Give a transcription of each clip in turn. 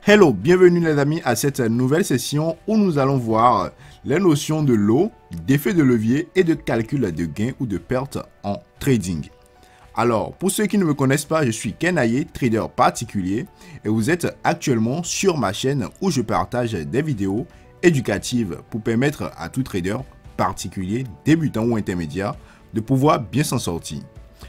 Hello, bienvenue les amis à cette nouvelle session où nous allons voir les notions de lot, d'effet de levier et de calcul de gains ou de pertes en trading. Alors, pour ceux qui ne me connaissent pas, je suis Kenaye, trader particulier et vous êtes actuellement sur ma chaîne où je partage des vidéos éducatives pour permettre à tout trader particulier, débutant ou intermédiaire de pouvoir bien s'en sortir.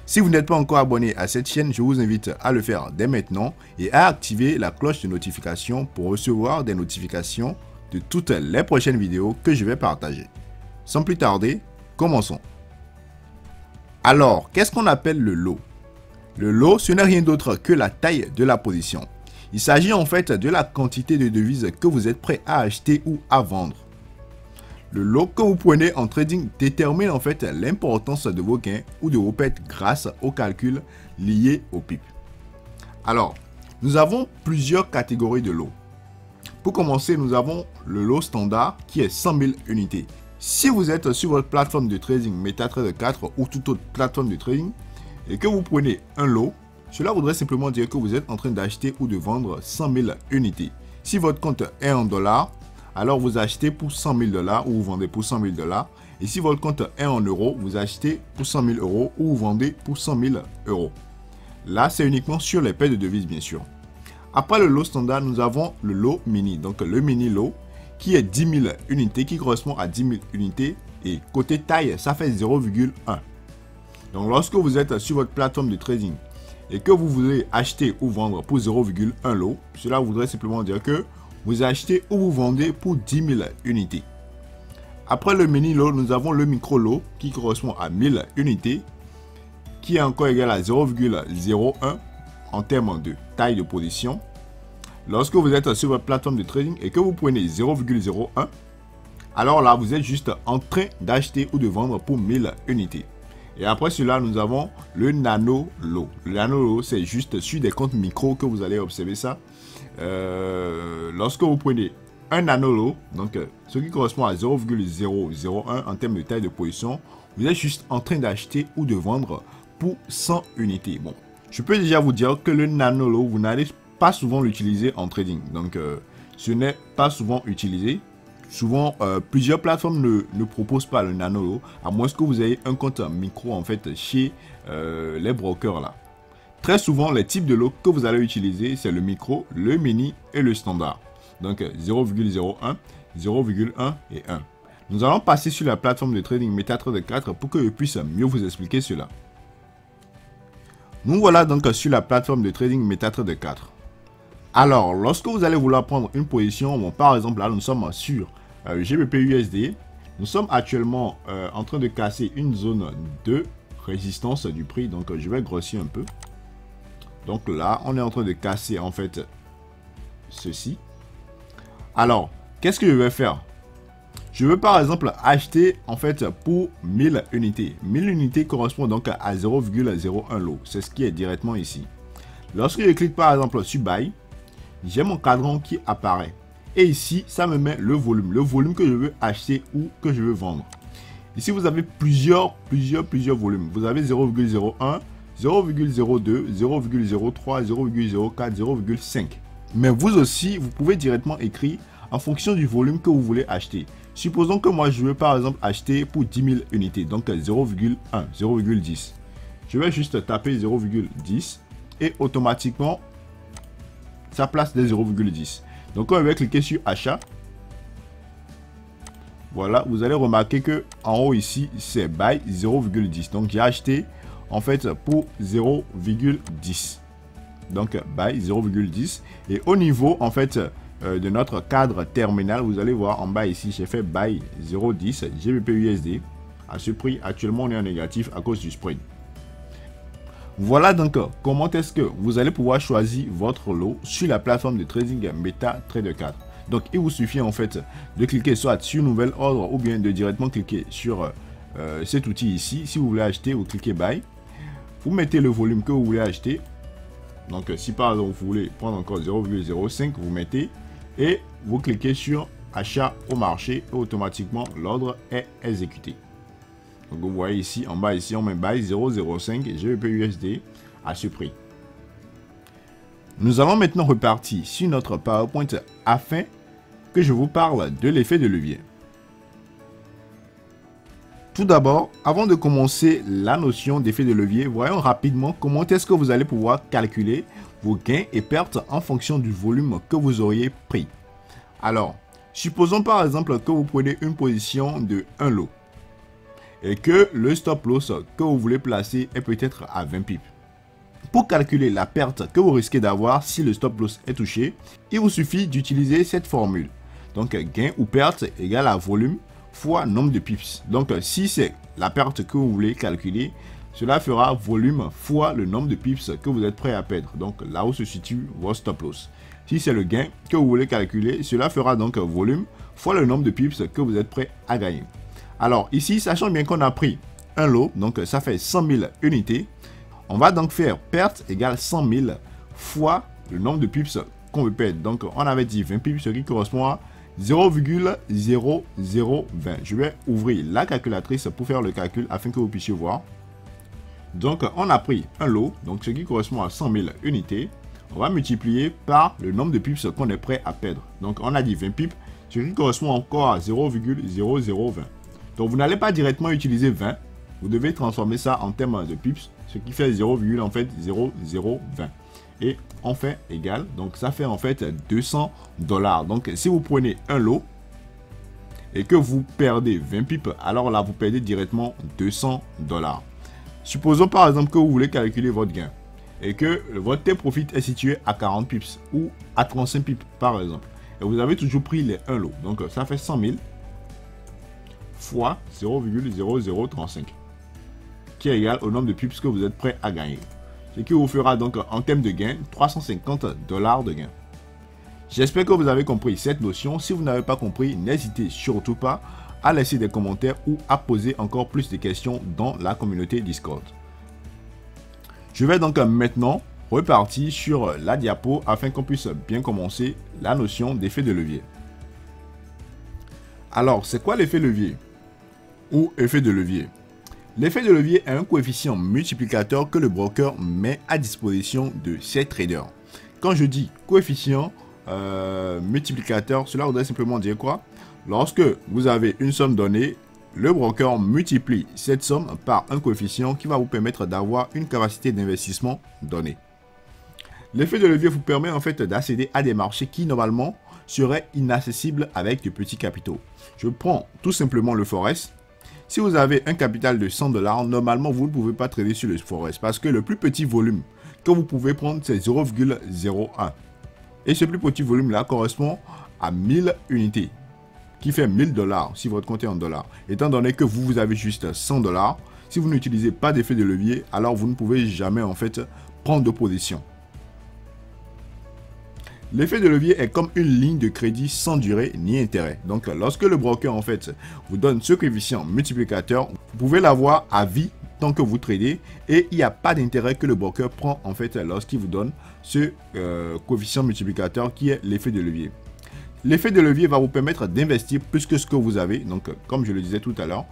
Si vous n'êtes pas encore abonné à cette chaîne, je vous invite à le faire dès maintenant et à activer la cloche de notification pour recevoir des notifications de toutes les prochaines vidéos que je vais partager. Sans plus tarder, commençons. Alors, qu'est-ce qu'on appelle le lot? Le lot, ce n'est rien d'autre que la taille de la position. Il s'agit en fait de la quantité de devises que vous êtes prêt à acheter ou à vendre. Le lot que vous prenez en trading détermine en fait l'importance de vos gains ou de vos pertes grâce aux calculs liés au PIB. Alors, nous avons plusieurs catégories de lots. Pour commencer, nous avons le lot standard qui est 100 000 unités. Si vous êtes sur votre plateforme de trading MetaTrader 4 ou toute autre plateforme de trading et que vous prenez un lot, cela voudrait simplement dire que vous êtes en train d'acheter ou de vendre 100 000 unités. Si votre compte est en dollars, alors vous achetez pour 100 000 $ ou vous vendez pour 100 000 $. Et si votre compte est en euros, vous achetez pour 100 000 € ou vous vendez pour 100 000 €. Là, c'est uniquement sur les paires de devises, bien sûr. Après le lot standard, nous avons le lot mini. Donc le mini lot qui est 10 000 unités, qui correspond à 10 000 unités. Et côté taille, ça fait 0,1. Donc lorsque vous êtes sur votre plateforme de trading et que vous voulez acheter ou vendre pour 0,1 lot, cela voudrait simplement dire que vous achetez ou vous vendez pour 10 000 unités. Après le mini lot, nous avons le micro lot qui correspond à 1000 unités, qui est encore égal à 0,01 en termes de taille de position. Lorsque vous êtes sur votre plateforme de trading et que vous prenez 0,01, alors là, vous êtes juste en train d'acheter ou de vendre pour 1000 unités. Et après cela, nous avons le nano lot. Le nano lot, c'est juste sur des comptes micro que vous allez observer ça. Lorsque vous prenez un nano lot, donc ce qui correspond à 0,001 en termes de taille de position, vous êtes juste en train d'acheter ou de vendre pour 100 unités. Bon, je peux déjà vous dire que le nano lot, vous n'allez pas souvent l'utiliser en trading. Donc, ce n'est pas souvent utilisé. Souvent, plusieurs plateformes ne proposent pas le nano lot, à moins que vous ayez un compte micro en fait chez les brokers là. Très souvent, les types de lots que vous allez utiliser, c'est le micro, le mini et le standard. Donc 0,01, 0,1 et 1. Nous allons passer sur la plateforme de trading MetaTrader 4 pour que je puisse mieux vous expliquer cela. Nous voilà donc sur la plateforme de trading MetaTrader 4. Alors, lorsque vous allez vouloir prendre une position, bon, par exemple là, nous sommes sur GBP USD. Nous sommes actuellement en train de casser une zone de résistance du prix. Donc, je vais grossir un peu. Donc là, on est en train de casser en fait ceci. Alors, qu'est-ce que je vais faire? Je veux par exemple acheter en fait pour 1000 unités. 1000 unités correspond donc à 0,01 lot. C'est ce qui est directement ici. Lorsque je clique par exemple sur Buy, j'ai mon cadran qui apparaît. Et ici, ça me met le volume que je veux acheter ou que je veux vendre. Ici, vous avez plusieurs volumes. Vous avez 0,01, 0,02, 0,03, 0,04, 0,5. Mais vous aussi, vous pouvez directement écrire en fonction du volume que vous voulez acheter. Supposons que moi, je veux par exemple acheter pour 10 000 unités, donc 0,1, 0,10. Je vais juste taper 0,10 et automatiquement, ça place des 0,10. Donc, on va cliquer sur achat. Voilà, vous allez remarquer que en haut ici, c'est buy 0,10. Donc, j'ai acheté en fait pour 0,10. Donc buy 0,10. Et au niveau en fait de notre cadre terminal, vous allez voir en bas ici, j'ai fait buy 0,10 GBP USD. À ce prix, actuellement on est en négatif à cause du spread. Voilà donc comment est-ce que vous allez pouvoir choisir votre lot sur la plateforme de trading MetaTrader 4. Donc il vous suffit en fait de cliquer soit sur nouvel ordre ou bien de directement cliquer sur cet outil ici. Si vous voulez acheter, vous cliquez buy. Vous mettez le volume que vous voulez acheter. Donc si par exemple vous voulez prendre encore 0,05, vous mettez et vous cliquez sur achat au marché et automatiquement l'ordre est exécuté. Donc vous voyez ici en bas ici on met buy 0,05 GBP USD à ce prix. Nous allons maintenant repartir sur notre PowerPoint afin que je vous parle de l'effet de levier. Tout d'abord, avant de commencer la notion d'effet de levier, voyons rapidement comment est-ce que vous allez pouvoir calculer vos gains et pertes en fonction du volume que vous auriez pris. Alors, supposons par exemple que vous prenez une position de 1 lot et que le stop loss que vous voulez placer est peut-être à 20 pips. Pour calculer la perte que vous risquez d'avoir si le stop loss est touché, il vous suffit d'utiliser cette formule. Donc, gain ou perte égale à volume fois nombre de pips. Donc, si c'est la perte que vous voulez calculer, cela fera volume fois le nombre de pips que vous êtes prêt à perdre. Donc, là où se situe votre stop loss. Si c'est le gain que vous voulez calculer, cela fera donc volume fois le nombre de pips que vous êtes prêt à gagner. Alors, ici, sachant bien qu'on a pris un lot, donc ça fait 100 000 unités, on va donc faire perte égale 100 000 fois le nombre de pips qu'on veut perdre. Donc, on avait dit 20 pips, ce qui correspond à 0,0020. Je vais ouvrir la calculatrice pour faire le calcul afin que vous puissiez voir. Donc, on a pris un lot, donc ce qui correspond à 100 000 unités. On va multiplier par le nombre de pips qu'on est prêt à perdre. Donc, on a dit 20 pips, ce qui correspond encore à 0,0020. Donc, vous n'allez pas directement utiliser 20. Vous devez transformer ça en termes de pips, ce qui fait 0,0020. Et on fait égal, donc ça fait en fait $200. Donc si vous prenez un lot et que vous perdez 20 pips, alors là vous perdez directement $200. Supposons par exemple que vous voulez calculer votre gain et que votre take profit est situé à 40 pips ou à 35 pips par exemple. Et vous avez toujours pris les 1 lot. Donc ça fait 100 000 fois 0,0035 qui est égal au nombre de pips que vous êtes prêt à gagner. Ce qui vous fera donc en termes de gain $350 de gain. J'espère que vous avez compris cette notion. Si vous n'avez pas compris, n'hésitez surtout pas à laisser des commentaires ou à poser encore plus de questions dans la communauté Discord. Je vais donc maintenant repartir sur la diapo afin qu'on puisse bien commencer la notion d'effet de levier. Alors, c'est quoi l'effet levier ou effet de levier? L'effet de levier est un coefficient multiplicateur que le broker met à disposition de ses traders. Quand je dis coefficient multiplicateur, cela voudrait simplement dire quoi? Lorsque vous avez une somme donnée, le broker multiplie cette somme par un coefficient qui va vous permettre d'avoir une capacité d'investissement donnée. L'effet de levier vous permet en fait d'accéder à des marchés qui normalement seraient inaccessibles avec de petits capitaux. Je prends tout simplement le Forex. Si vous avez un capital de $100, normalement, vous ne pouvez pas trader sur le Forex parce que le plus petit volume que vous pouvez prendre, c'est 0,01. Et ce plus petit volume-là correspond à 1000 unités, qui fait $1000 si votre compte est en dollars. Étant donné que vous avez juste $100, si vous n'utilisez pas d'effet de levier, alors vous ne pouvez jamais en fait prendre de position. L'effet de levier est comme une ligne de crédit sans durée ni intérêt. Donc, lorsque le broker en fait vous donne ce coefficient multiplicateur, vous pouvez l'avoir à vie tant que vous tradez et il n'y a pas d'intérêt que le broker prend en fait lorsqu'il vous donne ce coefficient multiplicateur qui est l'effet de levier. L'effet de levier va vous permettre d'investir plus que ce que vous avez, donc comme je le disais tout à l'heure,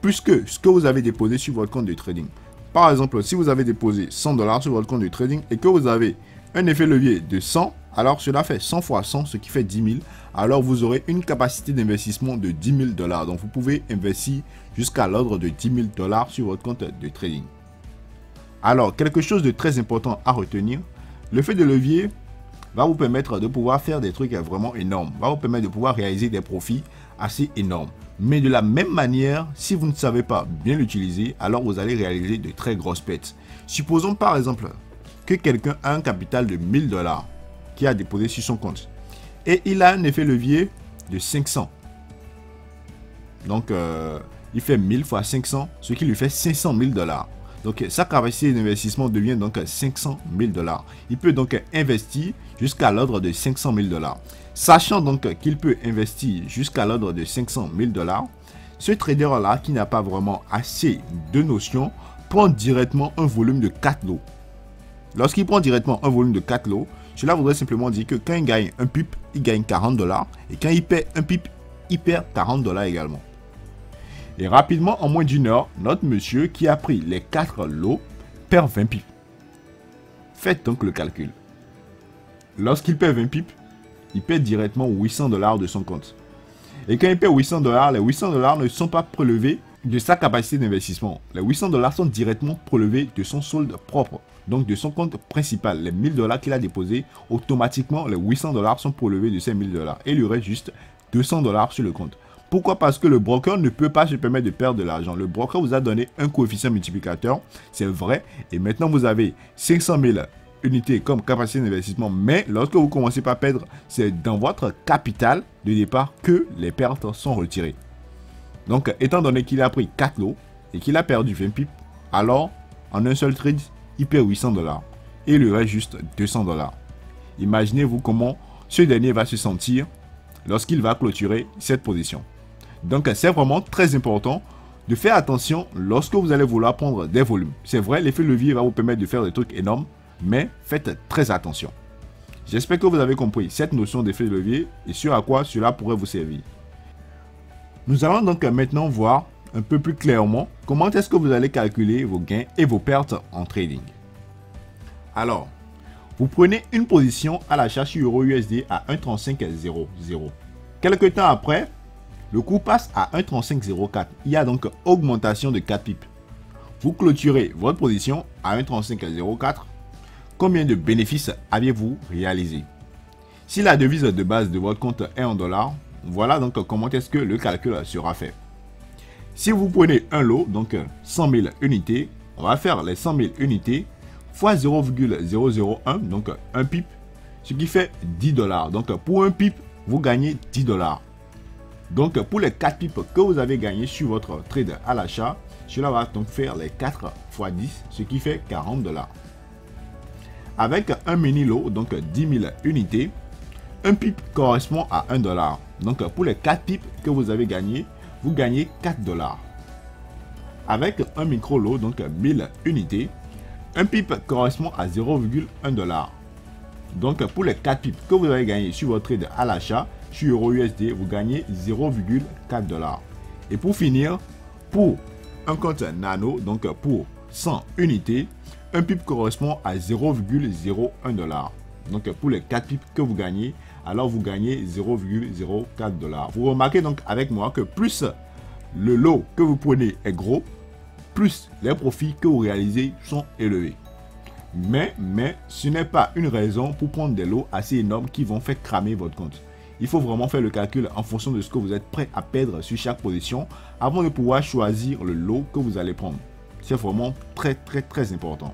plus que ce que vous avez déposé sur votre compte de trading. Par exemple, si vous avez déposé $100 sur votre compte de trading et que vous avez un effet levier de 100, alors cela fait 100 fois 100, ce qui fait 10 000. Alors vous aurez une capacité d'investissement de 10 000 $. Donc vous pouvez investir jusqu'à l'ordre de 10 000 $ sur votre compte de trading. Alors, quelque chose de très important à retenir, l'effet de levier va vous permettre de pouvoir faire des trucs vraiment énormes, va vous permettre de pouvoir réaliser des profits assez énormes. Mais de la même manière, si vous ne savez pas bien l'utiliser, alors vous allez réaliser de très grosses pertes. Supposons par exemple que quelqu'un a un capital de 1000 $ qui a déposé sur son compte et il a un effet levier de 500. Donc, il fait 1000 fois 500, ce qui lui fait 500 000 $. Donc, sa capacité d'investissement devient donc 500 000 $. Il peut donc investir jusqu'à l'ordre de 500 000 $. Sachant donc qu'il peut investir jusqu'à l'ordre de 500 000 $, ce trader-là qui n'a pas vraiment assez de notions prend directement un volume de 4 lots. Lorsqu'il prend directement un volume de 4 lots, cela voudrait simplement dire que quand il gagne un pip, il gagne 40 $. Et quand il perd un pip, il perd 40 $ également. Et rapidement, en moins d'une heure, notre monsieur qui a pris les 4 lots perd 20 pips. Faites donc le calcul. lorsqu'il perd 20 pips, il perd directement 800 $ de son compte. Et quand il perd 800 $, les 800 $ ne sont pas prélevés de sa capacité d'investissement. Les 800 $ sont directement prélevés de son solde propre, donc de son compte principal. Les 1000 $ qu'il a déposés, automatiquement, les 800 $ sont prélevés de ces 1000 $. Et il lui reste juste 200 $ sur le compte. Pourquoi? Parce que le broker ne peut pas se permettre de perdre de l'argent. Le broker vous a donné un coefficient multiplicateur, c'est vrai, et maintenant vous avez 500 000 unités comme capacité d'investissement, mais lorsque vous commencez par perdre, c'est dans votre capital de départ que les pertes sont retirées. Donc, étant donné qu'il a pris 4 lots et qu'il a perdu 20 pips, alors, en un seul trade, il perd 800 $ et il lui reste juste 200 $. Imaginez-vous comment ce dernier va se sentir lorsqu'il va clôturer cette position. Donc, c'est vraiment très important de faire attention lorsque vous allez vouloir prendre des volumes. C'est vrai, l'effet levier va vous permettre de faire des trucs énormes, mais faites très attention. J'espère que vous avez compris cette notion d'effet levier et sur à quoi cela pourrait vous servir. Nous allons donc maintenant voir un peu plus clairement comment est-ce que vous allez calculer vos gains et vos pertes en trading. Alors, vous prenez une position à l'achat sur EURUSD à 1,3500. Quelque temps après, le cours passe à 1,3504. Il y a donc augmentation de 4 pips. Vous clôturez votre position à 1,3504. Combien de bénéfices aviez-vous réalisé? Si la devise de base de votre compte est en dollars, voilà donc comment est-ce que le calcul sera fait. Si vous prenez un lot, donc 100 000 unités, on va faire les 100 000 unités fois 0,001, donc un pip, ce qui fait 10 $. Donc pour un pip, vous gagnez 10 $. Donc pour les 4 pips que vous avez gagné sur votre trade à l'achat, cela va donc faire les 4 fois 10, ce qui fait 40 $. Avec un mini lot, donc 10 000 unités, un pip correspond à 1 $. Donc pour les 4 pips que vous avez gagnés, vous gagnez 4 $. Avec un micro lot, donc 1000 unités, un pip correspond à 0,1 $. Donc pour les 4 pips que vous avez gagnés sur votre trade à l'achat, sur EURUSD, vous gagnez 0,4 $. Et pour finir, pour un compte nano, donc pour 100 unités, un pip correspond à 0,01 $. Donc pour les 4 pips que vous gagnez, alors vous gagnez 0,04 $. Vous remarquez donc avec moi que plus le lot que vous prenez est gros, plus les profits que vous réalisez sont élevés. Mais ce n'est pas une raison pour prendre des lots assez énormes qui vont faire cramer votre compte. Il faut vraiment faire le calcul en fonction de ce que vous êtes prêt à perdre sur chaque position avant de pouvoir choisir le lot que vous allez prendre. C'est vraiment très important.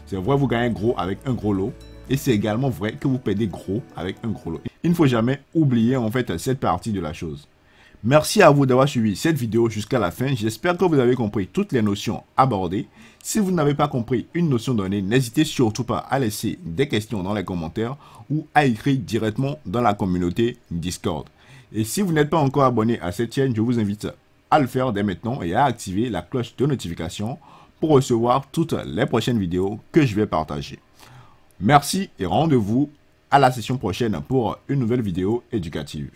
C'est vrai, vous gagnez gros avec un gros lot. Et c'est également vrai que vous perdez gros avec un gros lot. Il ne faut jamais oublier en fait cette partie de la chose. Merci à vous d'avoir suivi cette vidéo jusqu'à la fin. J'espère que vous avez compris toutes les notions abordées. Si vous n'avez pas compris une notion donnée, n'hésitez surtout pas à laisser des questions dans les commentaires ou à écrire directement dans la communauté Discord. Et si vous n'êtes pas encore abonné à cette chaîne, je vous invite à le faire dès maintenant et à activer la cloche de notification pour recevoir toutes les prochaines vidéos que je vais partager. Merci et rendez-vous à la session prochaine pour une nouvelle vidéo éducative.